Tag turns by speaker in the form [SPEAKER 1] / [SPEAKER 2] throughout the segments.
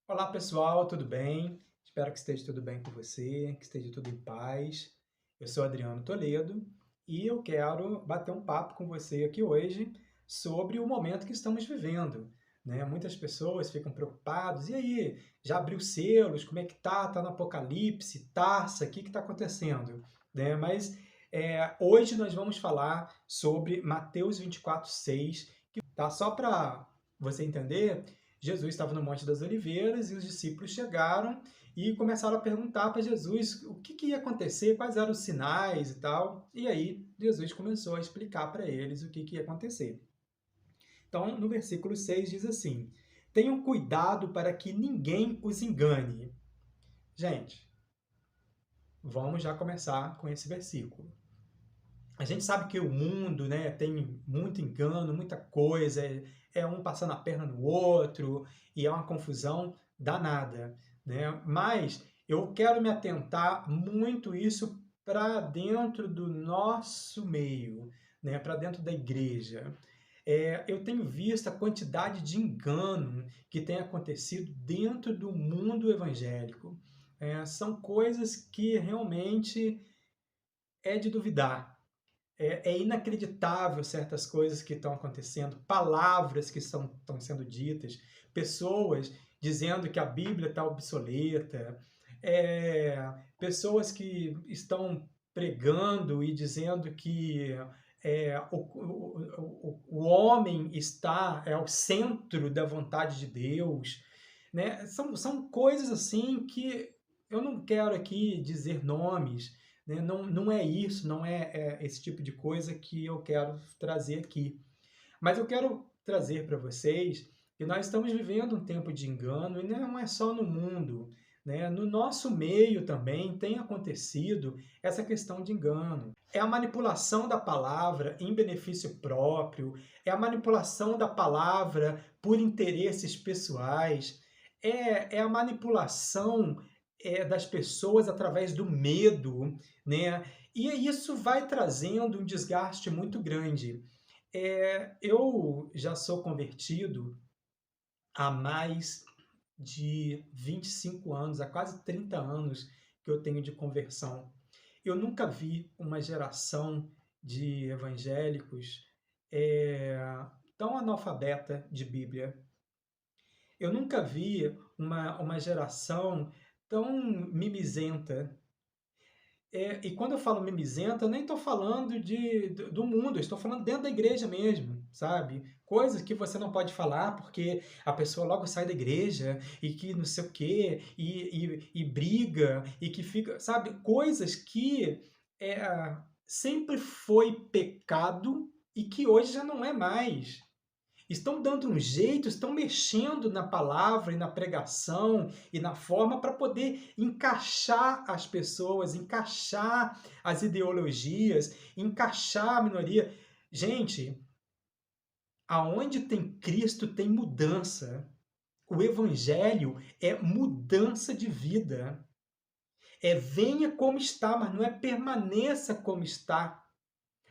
[SPEAKER 1] Olá pessoal, tudo bem? Espero que esteja tudo bem com você, que esteja tudo em paz. Eu sou Adriano Toledo e eu quero bater um papo com você aqui hoje sobre o momento que estamos vivendo, né? Muitas pessoas ficam preocupadas, e aí, já abriu selos? Como é que tá? Tá no apocalipse? Taça? O que que está acontecendo? Né? Mas hoje nós vamos falar sobre Mateus 24:6, que tá só para você entender. Jesus estava no Monte das Oliveiras e os discípulos chegaram e começaram a perguntar para Jesus o que ia acontecer, quais eram os sinais e tal. E aí Jesus começou a explicar para eles o que ia acontecer. Então, no versículo 6 diz assim: Tenham cuidado para que ninguém os engane. Gente, vamos já começar com esse versículo. A gente sabe que o mundo, né, tem muito engano, muita coisa, é um passando a perna no outro e é uma confusão danada, né? Mas eu quero me atentar muito isso para dentro do nosso meio, né, para dentro da igreja. Eu tenho visto a quantidade de engano que tem acontecido dentro do mundo evangélico. São coisas que realmente é de duvidar. É inacreditável certas coisas que estão acontecendo, palavras que estão sendo ditas, pessoas dizendo que a Bíblia está obsoleta, pessoas que estão pregando e dizendo que o homem é o centro da vontade de Deus, né? São coisas assim que eu não quero aqui dizer nomes, né? Não é isso, não é esse tipo de coisa que eu quero trazer aqui. Mas eu quero trazer para vocês que nós estamos vivendo um tempo de engano e não é só no mundo, né? No nosso meio também tem acontecido essa questão de engano. É a manipulação da palavra em benefício próprio, é a manipulação da palavra por interesses pessoais, é a manipulação das pessoas através do medo, né? E isso vai trazendo um desgaste muito grande. Eu já sou convertido há mais de 25 anos, há quase 30 anos que eu tenho de conversão. Eu nunca vi uma geração de evangélicos é, tão analfabeta de Bíblia. Eu nunca vi uma geração tão mimizenta. E quando eu falo mimizenta, eu nem estou falando do mundo, eu estou falando dentro da igreja mesmo, sabe? Coisas que você não pode falar porque a pessoa logo sai da igreja e que não sei o quê, e briga, e que fica, sabe? Coisas que sempre foi pecado e que hoje já não é mais. Estão dando um jeito, estão mexendo na palavra e na pregação e na forma para poder encaixar as pessoas, encaixar as ideologias, encaixar a minoria. Gente, aonde tem Cristo tem mudança. O evangelho é mudança de vida. Venha como está, mas não é permaneça como está.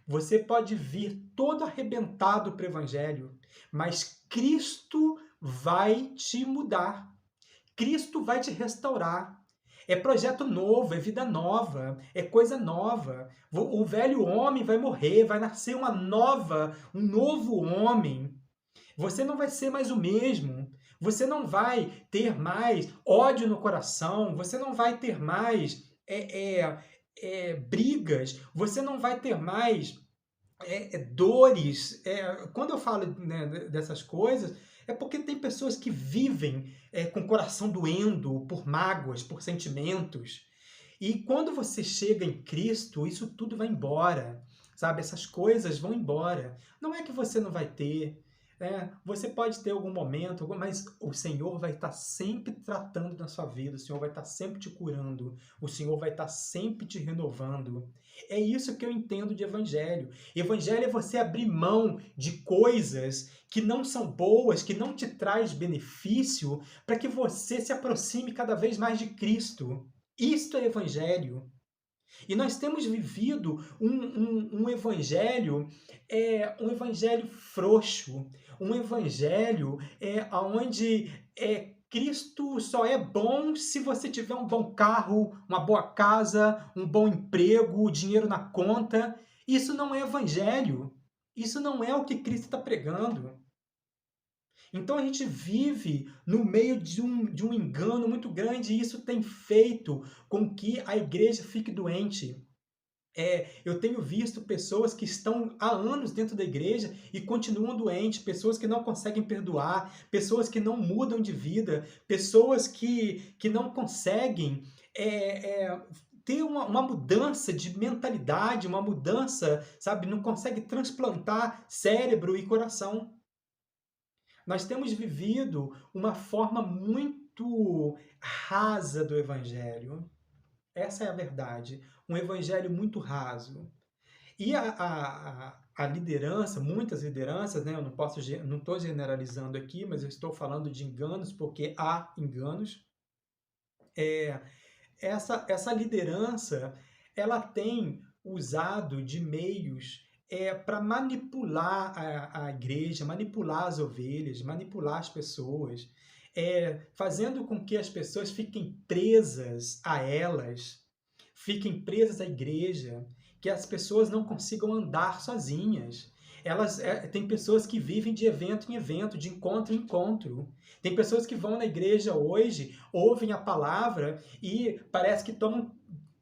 [SPEAKER 1] Você pode vir todo arrebentado para o Evangelho, mas Cristo vai te mudar. Cristo vai te restaurar. É projeto novo, é vida nova, é coisa nova. O velho homem vai morrer, vai nascer um novo homem. Você não vai ser mais o mesmo. Você não vai ter mais ódio no coração. Você não vai ter mais brigas. Você não vai ter mais dores. Quando eu falo, né, dessas coisas, é porque tem pessoas que vivem com o coração doendo por mágoas, por sentimentos. E quando você chega em Cristo, isso tudo vai embora, sabe? Essas coisas vão embora. Não é que você não vai ter. Você pode ter algum momento, mas o Senhor vai estar sempre tratando na sua vida, o Senhor vai estar sempre te curando, o Senhor vai estar sempre te renovando. É isso que eu entendo de evangelho. Evangelho é você abrir mão de coisas que não são boas, que não te traz benefício, para que você se aproxime cada vez mais de Cristo. Isto é evangelho. E nós temos vivido um evangelho, um evangelho frouxo, um evangelho onde Cristo só é bom se você tiver um bom carro, uma boa casa, um bom emprego, dinheiro na conta. Isso não é evangelho. Isso não é o que Cristo está pregando. Então a gente vive no meio de um engano muito grande e isso tem feito com que a igreja fique doente. Eu tenho visto pessoas que estão há anos dentro da igreja e continuam doentes, pessoas que não conseguem perdoar, pessoas que não mudam de vida, pessoas que não conseguem ter uma mudança de mentalidade, uma mudança, sabe? Não consegue transplantar cérebro e coração. Nós temos vivido uma forma muito rasa do evangelho. Essa é a verdade. Um evangelho muito raso. E a liderança, muitas lideranças, né? Eu não estou generalizando aqui, mas eu estou falando de enganos, porque há enganos. Essa liderança, ela tem usado de meios para manipular a igreja, manipular as ovelhas, manipular as pessoas, fazendo com que as pessoas fiquem presas a elas, fiquem presas à igreja, que as pessoas não consigam andar sozinhas. Tem pessoas que vivem de evento em evento, de encontro em encontro. Tem pessoas que vão na igreja hoje, ouvem a palavra e parece que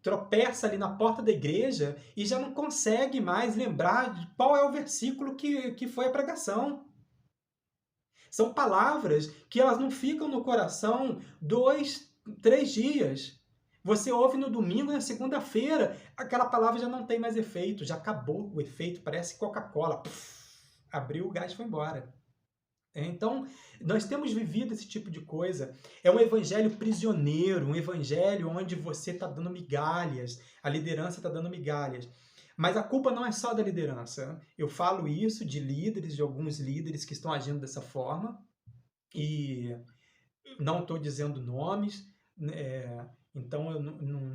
[SPEAKER 1] tropeça ali na porta da igreja e já não consegue mais lembrar de qual é o versículo que foi a pregação. São palavras que elas não ficam no coração 2, 3 dias. Você ouve no domingo e na segunda-feira, aquela palavra já não tem mais efeito, já acabou o efeito, parece Coca-Cola. Abriu o gás e foi embora. Então, nós temos vivido esse tipo de coisa. É um evangelho prisioneiro, um evangelho onde você está dando migalhas, a liderança está dando migalhas. Mas a culpa não é só da liderança. Eu falo isso de líderes, de alguns líderes que estão agindo dessa forma, e não estou dizendo nomes, então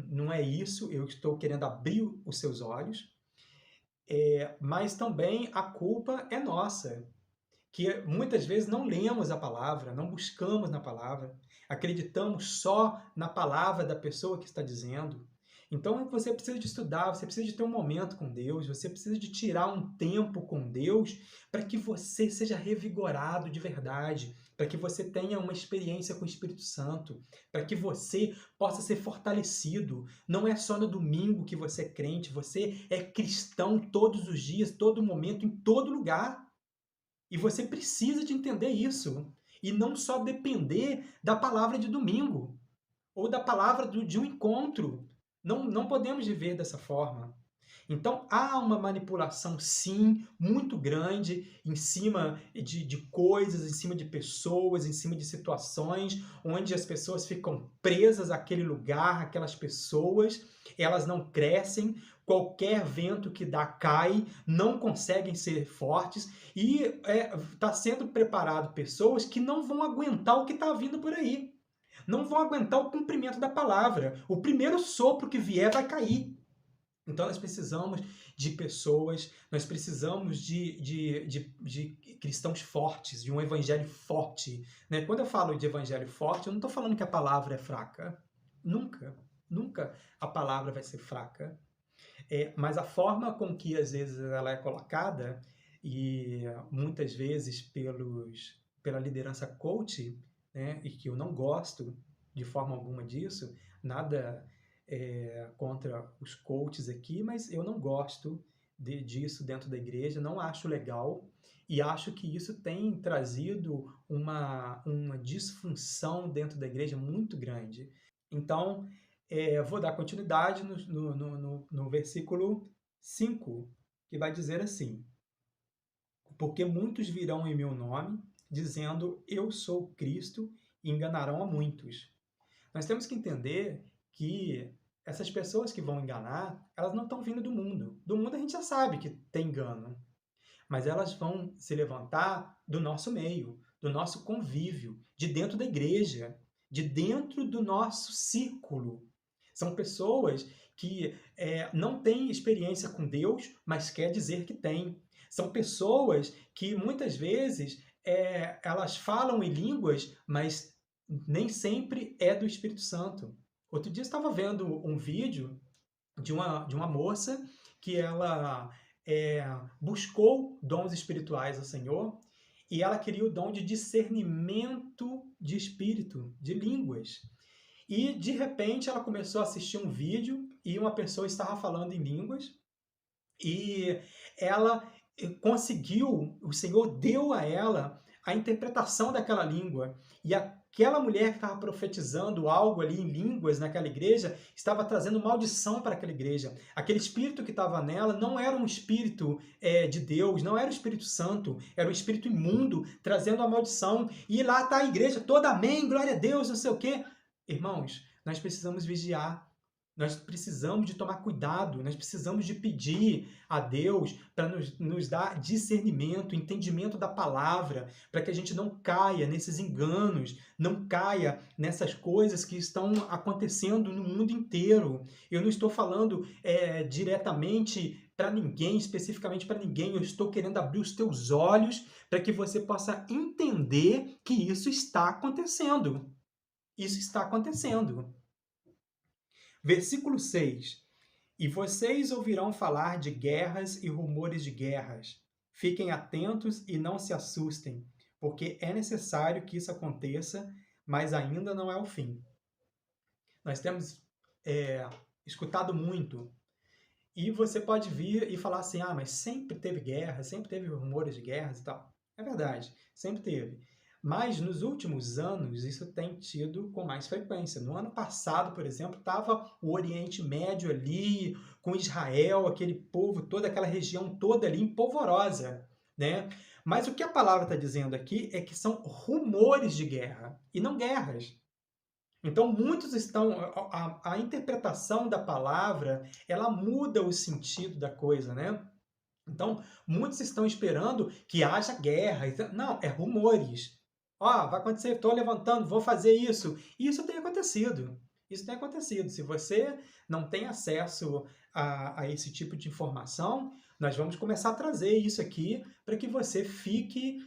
[SPEAKER 1] não é isso, eu estou querendo abrir os seus olhos, mas também a culpa é nossa, que muitas vezes não lemos a palavra, não buscamos na palavra, acreditamos só na palavra da pessoa que está dizendo. Então você precisa de estudar, você precisa de ter um momento com Deus, você precisa de tirar um tempo com Deus para que você seja revigorado de verdade, para que você tenha uma experiência com o Espírito Santo, para que você possa ser fortalecido. Não é só no domingo que você é crente, você é cristão todos os dias, todo momento, em todo lugar. E você precisa de entender isso. E não só depender da palavra de domingo ou da palavra de um encontro. Não podemos viver dessa forma. Então há uma manipulação, sim, muito grande em cima de coisas, em cima de pessoas, em cima de situações, onde as pessoas ficam presas àquele lugar, aquelas pessoas, elas não crescem, qualquer vento que dá cai, não conseguem ser fortes, e está sendo preparado pessoas que não vão aguentar o que está vindo por aí. Não vão aguentar o cumprimento da palavra. O primeiro sopro que vier vai cair. Então nós precisamos de pessoas, nós precisamos de cristãos fortes, de um evangelho forte. Né? Quando eu falo de evangelho forte, eu não estou falando que a palavra é fraca. Nunca, nunca a palavra vai ser fraca. Mas a forma com que às vezes ela é colocada, e muitas vezes pela liderança coach, né? E que eu não gosto de forma alguma disso, nada contra os coaches aqui, mas eu não gosto disso dentro da igreja, não acho legal e acho que isso tem trazido uma disfunção dentro da igreja muito grande. Então, vou dar continuidade no versículo 5, que vai dizer assim: porque muitos virão em meu nome, dizendo eu sou Cristo, e enganarão a muitos. Nós temos que entender que essas pessoas que vão enganar, elas não estão vindo do mundo. Do mundo a gente já sabe que tem engano. Mas elas vão se levantar do nosso meio, do nosso convívio, de dentro da igreja, de dentro do nosso círculo. São pessoas que não têm experiência com Deus, mas quer dizer que têm. São pessoas que muitas vezes elas falam em línguas, mas nem sempre é do Espírito Santo. Outro dia eu estava vendo um vídeo de uma moça que ela é, buscou dons espirituais ao Senhor e ela queria o dom de discernimento de espírito, de línguas. E de repente ela começou a assistir um vídeo e uma pessoa estava falando em línguas e ela conseguiu, o Senhor deu a ela a interpretação daquela língua. E aquela mulher que estava profetizando algo ali em línguas naquela igreja estava trazendo maldição para aquela igreja. Aquele espírito que estava nela não era um espírito de Deus, não era o Espírito Santo, era um espírito imundo trazendo a maldição. E lá está a igreja toda, amém, glória a Deus, não sei o quê. Irmãos, nós precisamos vigiar. Nós precisamos de tomar cuidado, nós precisamos de pedir a Deus para nos dar discernimento, entendimento da palavra, para que a gente não caia nesses enganos, não caia nessas coisas que estão acontecendo no mundo inteiro. Eu não estou falando diretamente para ninguém, especificamente para ninguém, eu estou querendo abrir os teus olhos para que você possa entender que isso está acontecendo. Isso está acontecendo. Versículo 6. E vocês ouvirão falar de guerras e rumores de guerras. Fiquem atentos e não se assustem, porque é necessário que isso aconteça, mas ainda não é o fim. Nós temos escutado muito. E você pode vir e falar assim, mas sempre teve guerra, sempre teve rumores de guerras e tal. É verdade, sempre teve. Mas nos últimos anos isso tem tido com mais frequência. No ano passado, por exemplo, estava o Oriente Médio ali, com Israel, aquele povo, toda aquela região toda ali empolvorosa, né? Mas o que a palavra está dizendo aqui é que são rumores de guerra e não guerras. Então, muitos estão. A interpretação da palavra ela muda o sentido da coisa, né? Então, muitos estão esperando que haja guerra. Não, é rumores. Vai acontecer, estou levantando, vou fazer isso. E isso tem acontecido. Isso tem acontecido. Se você não tem acesso a esse tipo de informação, nós vamos começar a trazer isso aqui para que você fique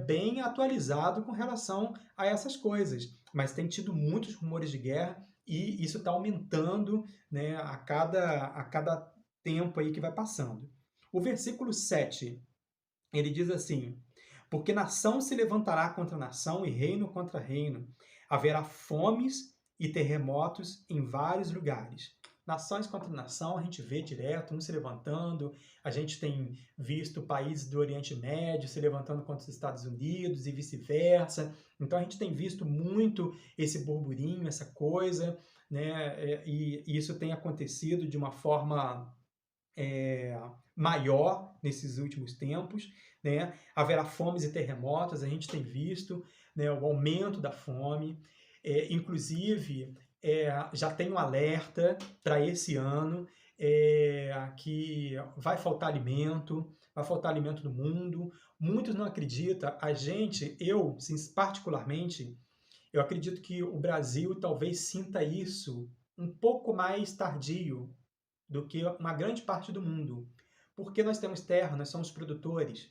[SPEAKER 1] bem atualizado com relação a essas coisas. Mas tem tido muitos rumores de guerra e isso está aumentando, né, a cada tempo aí que vai passando. O versículo 7, ele diz assim: porque nação se levantará contra nação e reino contra reino. Haverá fomes e terremotos em vários lugares. Nações contra nação, a gente vê direto, um se levantando. A gente tem visto países do Oriente Médio se levantando contra os Estados Unidos e vice-versa. Então a gente tem visto muito esse burburinho, essa coisa, né? E isso tem acontecido de uma forma maior nesses últimos tempos, né? Haverá fomes e terremotos, a gente tem visto, né, o aumento da fome, inclusive já tem um alerta para esse ano que vai faltar alimento no mundo, muitos não acreditam, eu particularmente, eu acredito que o Brasil talvez sinta isso um pouco mais tardio do que uma grande parte do mundo. Porque nós temos terra, nós somos produtores.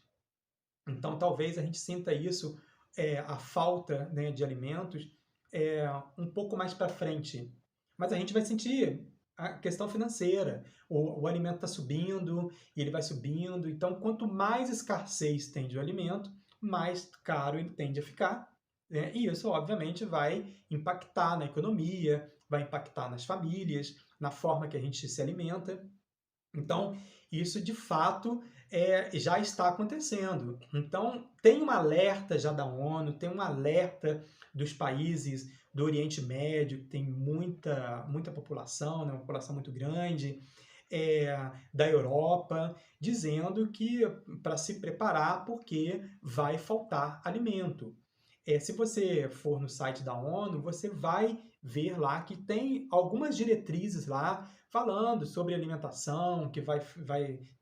[SPEAKER 1] Então, talvez a gente sinta isso, a falta, né, de alimentos, um pouco mais para frente. Mas a gente vai sentir a questão financeira. O alimento está subindo, e ele vai subindo. Então, quanto mais escassez tem de alimento, mais caro ele tende a ficar. Né? E isso, obviamente, vai impactar na economia, vai impactar nas famílias, na forma que a gente se alimenta. Então, isso de fato já está acontecendo. Então, tem um alerta já da ONU, tem um alerta dos países do Oriente Médio, que tem muita população, né, uma população muito grande, da Europa, dizendo que para se preparar, porque vai faltar alimento. Se você for no site da ONU, você vai ver lá que tem algumas diretrizes lá falando sobre alimentação, que vai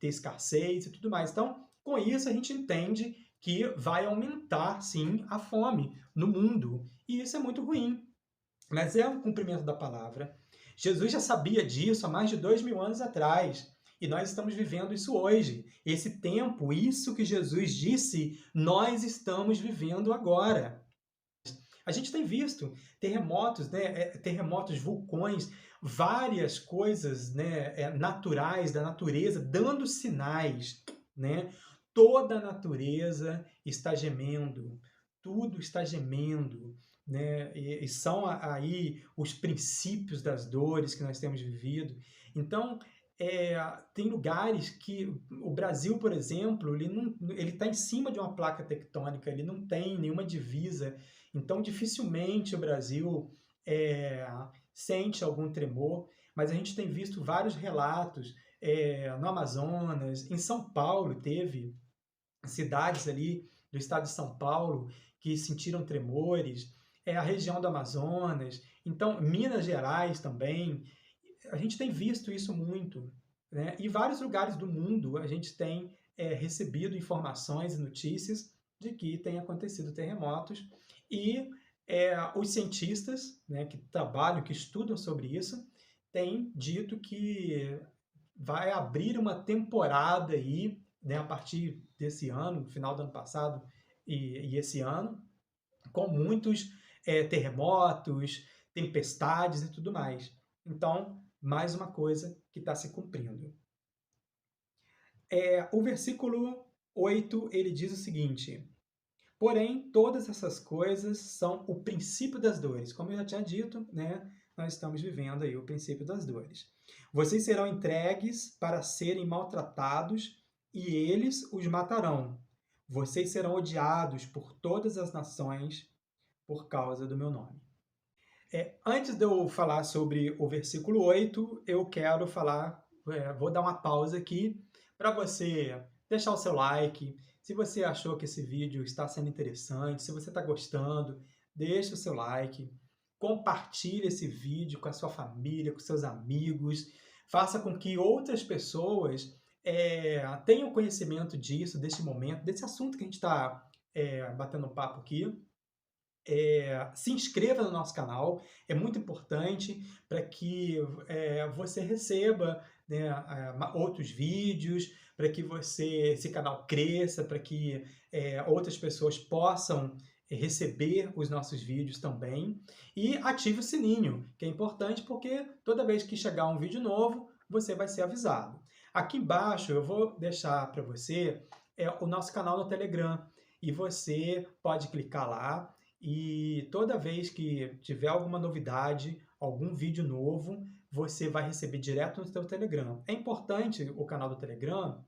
[SPEAKER 1] ter escassez e tudo mais. Então, com isso, a gente entende que vai aumentar, sim, a fome no mundo. E isso é muito ruim, mas é um cumprimento da palavra. Jesus já sabia disso há mais de 2000 anos atrás. E nós estamos vivendo isso hoje. Esse tempo, isso que Jesus disse, nós estamos vivendo agora. A gente tem visto terremotos, né, terremotos, vulcões, várias coisas, né, naturais da natureza dando sinais, né? Toda a natureza está gemendo, tudo está gemendo, né? E são aí os princípios das dores que nós temos vivido. Então, é, tem lugares que o Brasil, por exemplo, ele está em cima de uma placa tectônica, ele não tem nenhuma divisa, então dificilmente o Brasil é, sente algum tremor, mas a gente tem visto vários relatos no Amazonas, em São Paulo teve cidades ali do estado de São Paulo que sentiram tremores, a região do Amazonas, então Minas Gerais também, a gente tem visto isso muito, né? E vários lugares do mundo a gente tem recebido informações e notícias de que tem acontecido terremotos e os cientistas, né, que trabalham, que estudam sobre isso, têm dito que vai abrir uma temporada aí, né, a partir desse ano, final do ano passado e esse ano, com muitos terremotos, tempestades e tudo mais. Então, mais uma coisa que está se cumprindo. O versículo 8, ele diz o seguinte: porém, todas essas coisas são o princípio das dores. Como eu já tinha dito, né, nós estamos vivendo aí o princípio das dores. Vocês serão entregues para serem maltratados e eles os matarão. Vocês serão odiados por todas as nações por causa do meu nome. Antes de eu falar sobre o versículo 8, eu quero falar, vou dar uma pausa aqui para você deixar o seu like. Se você achou que esse vídeo está sendo interessante, se você está gostando, deixa o seu like, compartilhe esse vídeo com a sua família, com seus amigos, faça com que outras pessoas tenham conhecimento disso, desse momento, desse assunto que a gente está batendo papo aqui. Se inscreva no nosso canal, é muito importante para que você receba, né, outros vídeos, para que esse canal cresça, para que outras pessoas possam receber os nossos vídeos também. E ative o sininho, que é importante porque toda vez que chegar um vídeo novo, você vai ser avisado. Aqui embaixo eu vou deixar para você o nosso canal no Telegram, e você pode clicar lá, e toda vez que tiver alguma novidade, algum vídeo novo, você vai receber direto no seu Telegram. É importante o canal do Telegram,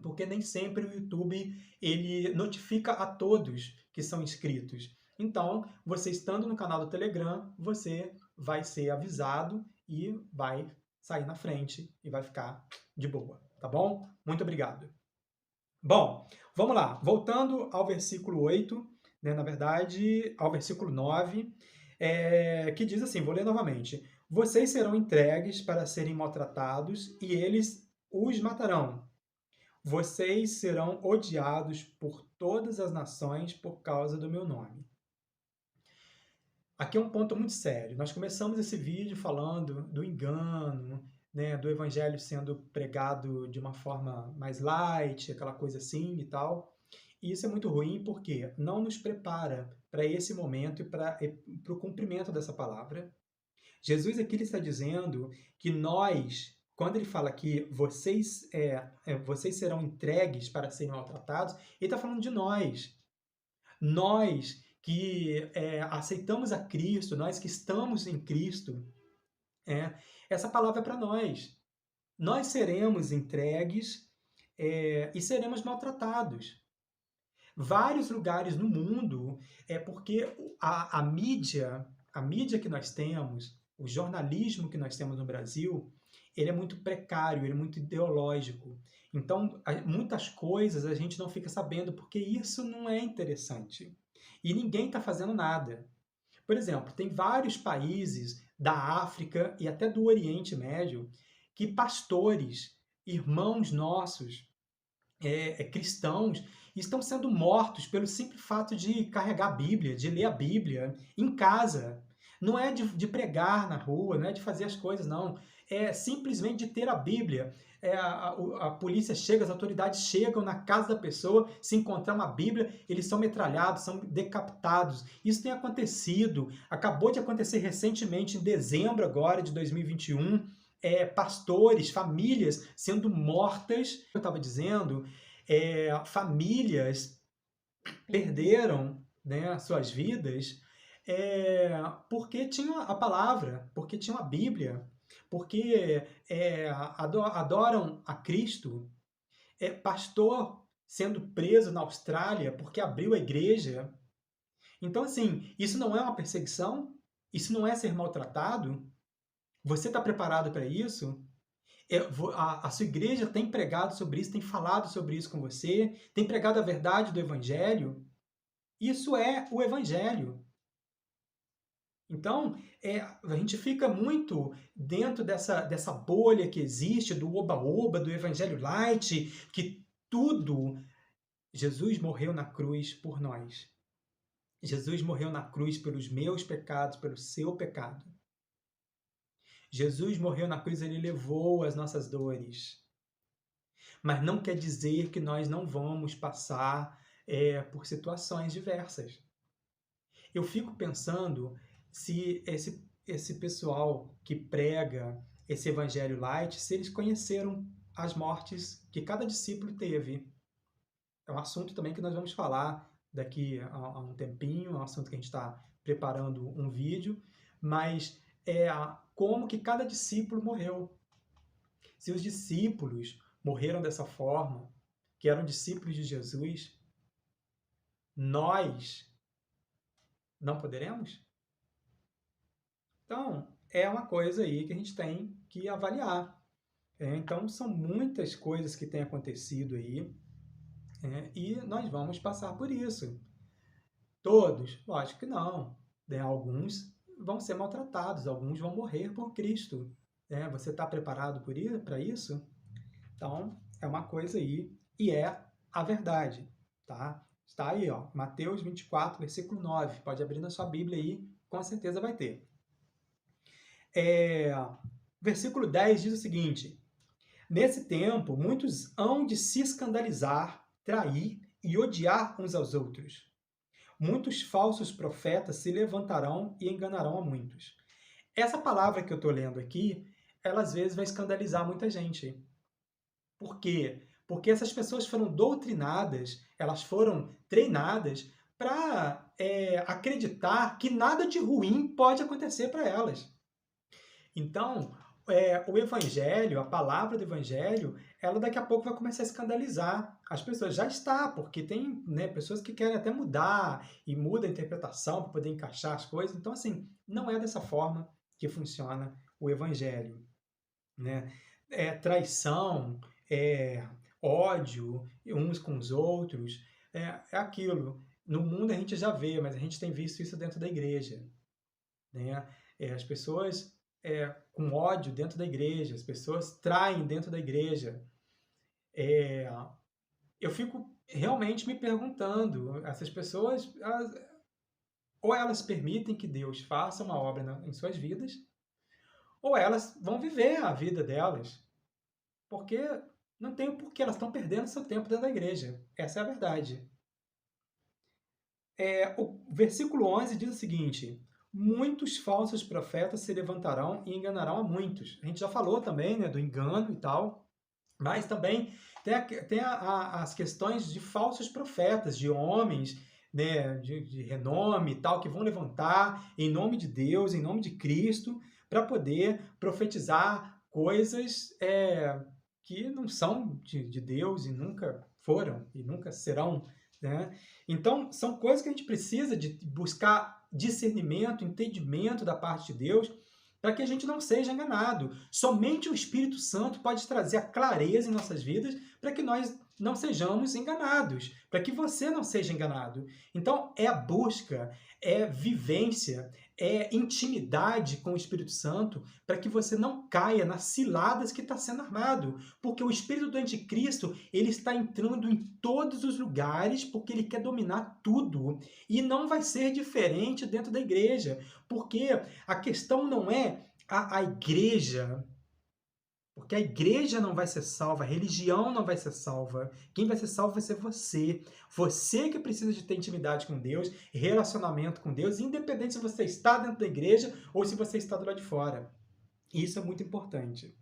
[SPEAKER 1] porque nem sempre o YouTube ele notifica a todos que são inscritos. Então, você estando no canal do Telegram, você vai ser avisado e vai sair na frente e vai ficar de boa, tá bom? Muito obrigado. Bom, vamos lá. Voltando ao versículo 8, né, na verdade, ao versículo 9, que diz assim, vou ler novamente. Vocês serão entregues para serem maltratados e eles os matarão. Vocês serão odiados por todas as nações por causa do meu nome. Aqui é um ponto muito sério. Nós começamos esse vídeo falando do engano, né, do evangelho sendo pregado de uma forma mais light, aquela coisa assim e tal. E isso é muito ruim porque não nos prepara para esse momento e para o cumprimento dessa palavra. Jesus aqui ele está dizendo que nós, quando ele fala que vocês serão entregues para serem maltratados, ele está falando de nós. Nós que aceitamos a Cristo, nós que estamos em Cristo, essa palavra é para nós. Nós seremos entregues e seremos maltratados. Vários lugares no mundo, porque a mídia que nós temos, o jornalismo que nós temos no Brasil, ele é muito precário, ele é muito ideológico. Então, muitas coisas a gente não fica sabendo, porque isso não é interessante. E ninguém está fazendo nada. Por exemplo, tem vários países da África e até do Oriente Médio que pastores, irmãos nossos, cristãos, estão sendo mortos pelo simples fato de carregar a Bíblia, de ler a Bíblia em casa. Não é de pregar na rua, não é de fazer as coisas, não. é simplesmente de ter a Bíblia. A polícia chega, as autoridades chegam na casa da pessoa, se encontrar uma Bíblia, eles são metralhados, são decapitados. Isso tem acontecido, acabou de acontecer recentemente, em dezembro agora de 2021, pastores, famílias sendo mortas. Eu estava dizendo, famílias perderam, né, suas vidas porque tinham a palavra, porque tinham a Bíblia, porque adoram a Cristo. Pastor sendo preso na Austrália porque abriu a igreja. Então, assim, isso não é uma perseguição? Isso não é ser maltratado? Você está preparado para isso? A sua igreja tem pregado sobre isso, tem falado sobre isso com você, tem pregado a verdade do Evangelho? Isso é o Evangelho. Então, a gente fica muito dentro dessa bolha que existe, do oba-oba, do Evangelho light, que tudo. Jesus morreu na cruz por nós. Jesus morreu na cruz pelos meus pecados, pelo seu pecado. Jesus morreu na cruz, ele levou as nossas dores. Mas não quer dizer que nós não vamos passar por situações diversas. Eu fico pensando se esse pessoal que prega esse evangelho light, se eles conheceram as mortes que cada discípulo teve. É um assunto também que nós vamos falar daqui a um tempinho, é um assunto que a gente está preparando um vídeo, mas como que cada discípulo morreu. Se os discípulos morreram dessa forma, que eram discípulos de Jesus, nós não poderemos? Então, é uma coisa aí que a gente tem que avaliar. Então, são muitas coisas que têm acontecido aí, e nós vamos passar por isso. Todos? Lógico que não. Alguns vão ser maltratados, alguns vão morrer por Cristo. Você está preparado para isso? Então, é uma coisa aí, e é a verdade. Tá? Está aí, ó, Mateus 24, versículo 9. Pode abrir na sua Bíblia aí, com certeza vai ter. Versículo 10 diz o seguinte: nesse tempo, muitos hão de se escandalizar, trair e odiar uns aos outros. Muitos falsos profetas se levantarão e enganarão a muitos. Essa palavra que eu estou lendo aqui, ela às vezes vai escandalizar muita gente. Por quê? Porque essas pessoas foram doutrinadas, elas foram treinadas para acreditar que nada de ruim pode acontecer para elas. Então, o Evangelho, a palavra do Evangelho, ela daqui a pouco vai começar a escandalizar as pessoas. Já está, porque tem, né, pessoas que querem até mudar e muda a interpretação para poder encaixar as coisas. Então, assim, não é dessa forma que funciona o Evangelho. Né? Traição, ódio uns com os outros, é aquilo. No mundo a gente já vê, mas a gente tem visto isso dentro da igreja. Né? As pessoas com ódio dentro da igreja, as pessoas traem dentro da igreja. Eu fico realmente me perguntando, essas pessoas, ou elas permitem que Deus faça uma obra em suas vidas, ou elas vão viver a vida delas, porque não tem o porquê, elas estão perdendo seu tempo dentro da igreja. Essa é a verdade. O versículo 11 diz o seguinte: muitos falsos profetas se levantarão e enganarão a muitos. A gente já falou também, né, do engano e tal, mas também tem as questões de falsos profetas, de homens, né, de renome e tal, que vão levantar em nome de Deus, em nome de Cristo, para poder profetizar coisas que não são de Deus e nunca foram e nunca serão. Né? Então, são coisas que a gente precisa de buscar discernimento, entendimento da parte de Deus, para que a gente não seja enganado. Somente o Espírito Santo pode trazer a clareza em nossas vidas para que nós não sejamos enganados, para que você não seja enganado. Então, é a busca, é vivência, é intimidade com o Espírito Santo para que você não caia nas ciladas que está sendo armado. Porque o Espírito do Anticristo, ele está entrando em todos os lugares porque ele quer dominar tudo. E não vai ser diferente dentro da igreja. Porque a questão não é a igreja Porque a igreja não vai ser salva, a religião não vai ser salva. Quem vai ser salvo vai ser você. Você que precisa de ter intimidade com Deus, relacionamento com Deus, independente se você está dentro da igreja ou se você está do lado de fora. Isso é muito importante.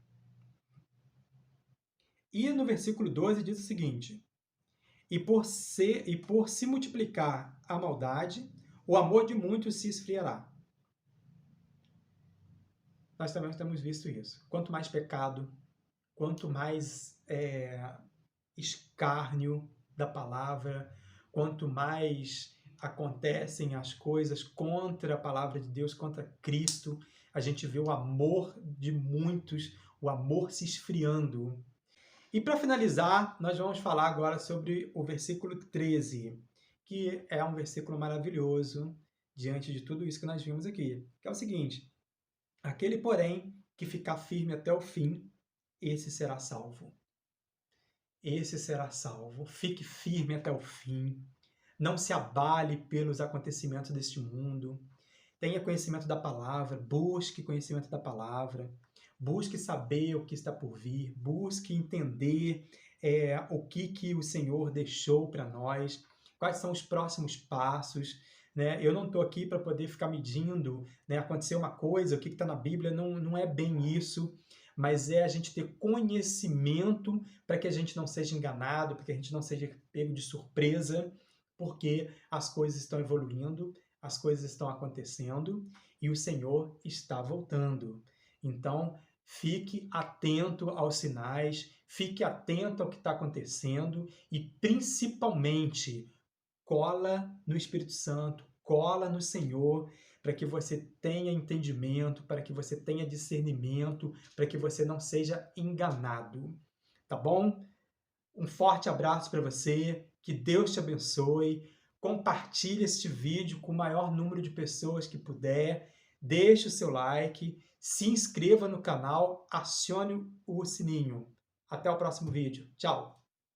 [SPEAKER 1] E no versículo 12 diz o seguinte: e por se multiplicar a maldade, o amor de muitos se esfriará. Nós também temos visto isso. Quanto mais pecado, quanto mais escárnio da palavra, quanto mais acontecem as coisas contra a palavra de Deus, contra Cristo, a gente vê o amor de muitos, o amor se esfriando. E para finalizar, nós vamos falar agora sobre o versículo 13, que é um versículo maravilhoso diante de tudo isso que nós vimos aqui, que é o seguinte: aquele, porém, que ficar firme até o fim, esse será salvo. Esse será salvo. Fique firme até o fim. Não se abale pelos acontecimentos deste mundo. Tenha conhecimento da palavra, busque conhecimento da palavra, busque saber o que está por vir, busque entender o que o Senhor deixou para nós, quais são os próximos passos. Né? Eu não estou aqui para poder ficar medindo, né? Acontecer uma coisa, o que está na Bíblia, não é bem isso, mas é a gente ter conhecimento para que a gente não seja enganado, para que a gente não seja pego de surpresa, porque as coisas estão evoluindo, as coisas estão acontecendo e o Senhor está voltando. Então, fique atento aos sinais, fique atento ao que está acontecendo e, principalmente, cola no Espírito Santo, cola no Senhor, para que você tenha entendimento, para que você tenha discernimento, para que você não seja enganado. Tá bom? Um forte abraço para você, que Deus te abençoe. Compartilhe este vídeo com o maior número de pessoas que puder. Deixe o seu like, se inscreva no canal, acione o sininho. Até o próximo vídeo. Tchau!